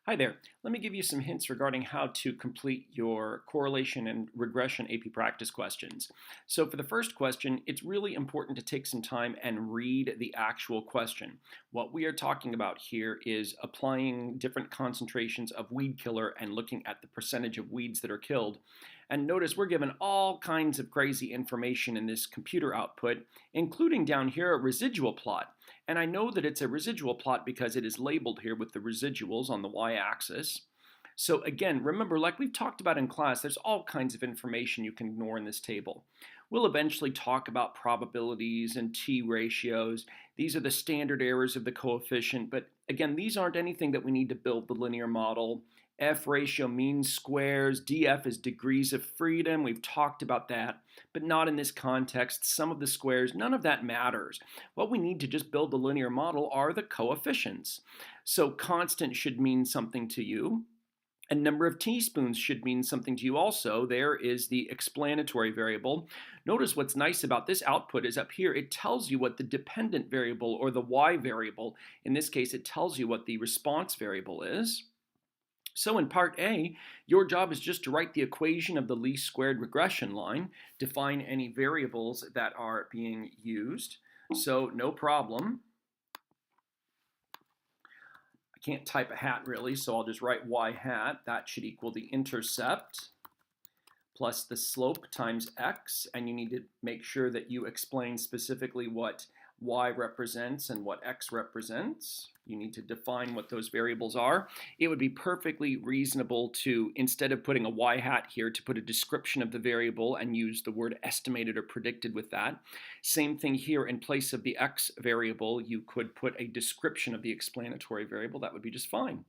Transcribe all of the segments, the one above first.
Hi there. Let me give you some hints regarding how to complete your correlation and regression AP practice questions. So for the first question, it's really important to take some time and read the actual question. What we are talking about here is applying different concentrations of weed killer and looking at the percentage of weeds that are killed. And notice we're given all kinds of crazy information in this computer output, including down here a residual plot. And I know that it's a residual plot because it is labeled here with the residuals on the y-axis. So again, remember, like we've talked about in class, there's all kinds of information you can ignore in this table. We'll eventually talk about probabilities and t-ratios. These are the standard errors of the coefficient, but again, these aren't anything that we need to build the linear model. F ratio means squares, DF is degrees of freedom, we've talked about that, but not in this context. Some of the squares, none of that matters. What we need to just build the linear model are the coefficients. So constant should mean something to you. A number of teaspoons should mean something to you also. There is the explanatory variable. Notice what's nice about this output is up here, it tells you what the dependent variable or the y variable, in this case it tells you what the response variable is. So in part A, your job is just to write the equation of the least squared regression line, define any variables that are being used. So no problem. I can't type a hat really, so I'll just write y hat. That should equal the intercept plus the slope times x, and you need to make sure that you explain specifically what y represents and what x represents. You need to define what those variables are. It would be perfectly reasonable to, instead of putting a y hat here, to put a description of the variable and use the word estimated or predicted with that. Same thing here, in place of the x variable, you could put a description of the explanatory variable. That would be just fine.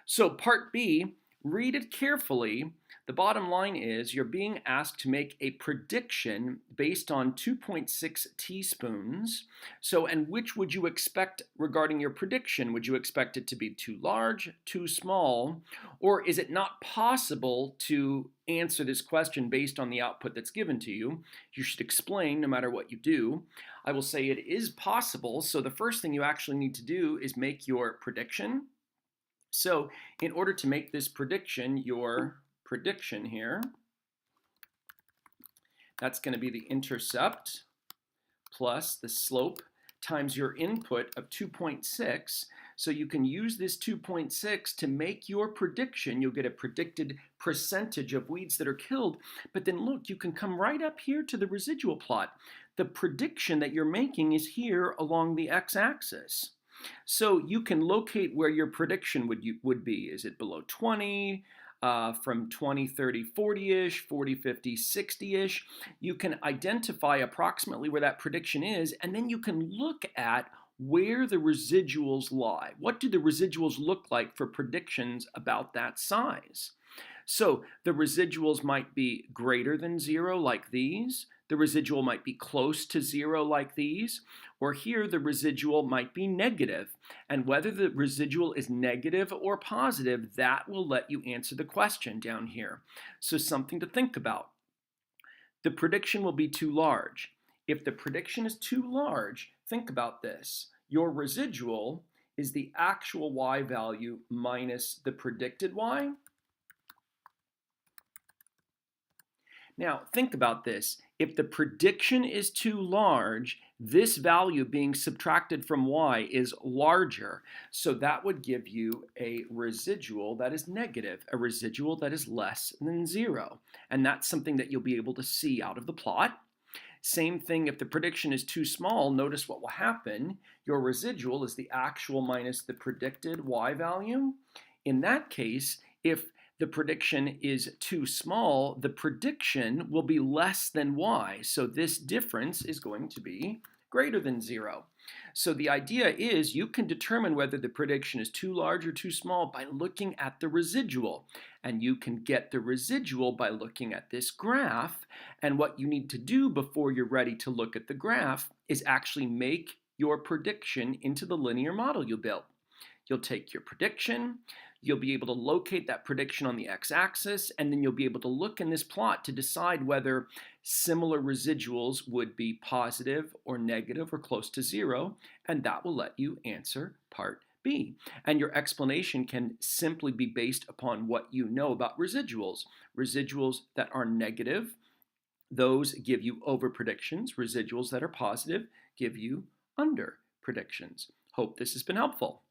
So part B, read it carefully. The bottom line is you're being asked to make a prediction based on 2.6 teaspoons. So, and which would you expect regarding your prediction? Would you expect it to be too large, too small, or is it not possible to answer this question based on the output that's given to you? You should explain no matter what you do. I will say it is possible. So the first thing you actually need to do is make your prediction. So in order to make this prediction, your prediction here, that's going to be the intercept plus the slope times your input of 2.6. So you can use this 2.6 to make your prediction. You'll get a predicted percentage of weeds that are killed. But then look, you can come right up here to the residual plot. The prediction that you're making is here along the x-axis. So you can locate where your prediction would be. Is it below 20, from 20, 30, 40-ish, 40, 50, 60-ish? You can identify approximately where that prediction is, and then you can look at where the residuals lie. What do the residuals look like for predictions about that size? So the residuals might be greater than 0 like these. The residual might be close to 0 like these, or here the residual might be negative. And whether the residual is negative or positive, that will let you answer the question down here. So something to think about. The prediction will be too large. If the prediction is too large, think about this. Your residual is the actual y value minus the predicted y. Now, think about this. If the prediction is too large, this value being subtracted from y is larger. So that would give you a residual that is negative, a residual that is less than 0. And that's something that you'll be able to see out of the plot. Same thing, if the prediction is too small, notice what will happen. Your residual is the actual minus the predicted y value. In that case, if the prediction is too small, the prediction will be less than y. So this difference is going to be greater than 0. So the idea is you can determine whether the prediction is too large or too small by looking at the residual. And you can get the residual by looking at this graph. And what you need to do before you're ready to look at the graph is actually make your prediction into the linear model you built. You'll take your prediction, you'll be able to locate that prediction on the x-axis, and then you'll be able to look in this plot to decide whether similar residuals would be positive or negative or close to 0, and that will let you answer part be? And your explanation can simply be based upon what you know about residuals. Residuals that are negative, those give you over predictions. Residuals that are positive give you under predictions. Hope this has been helpful.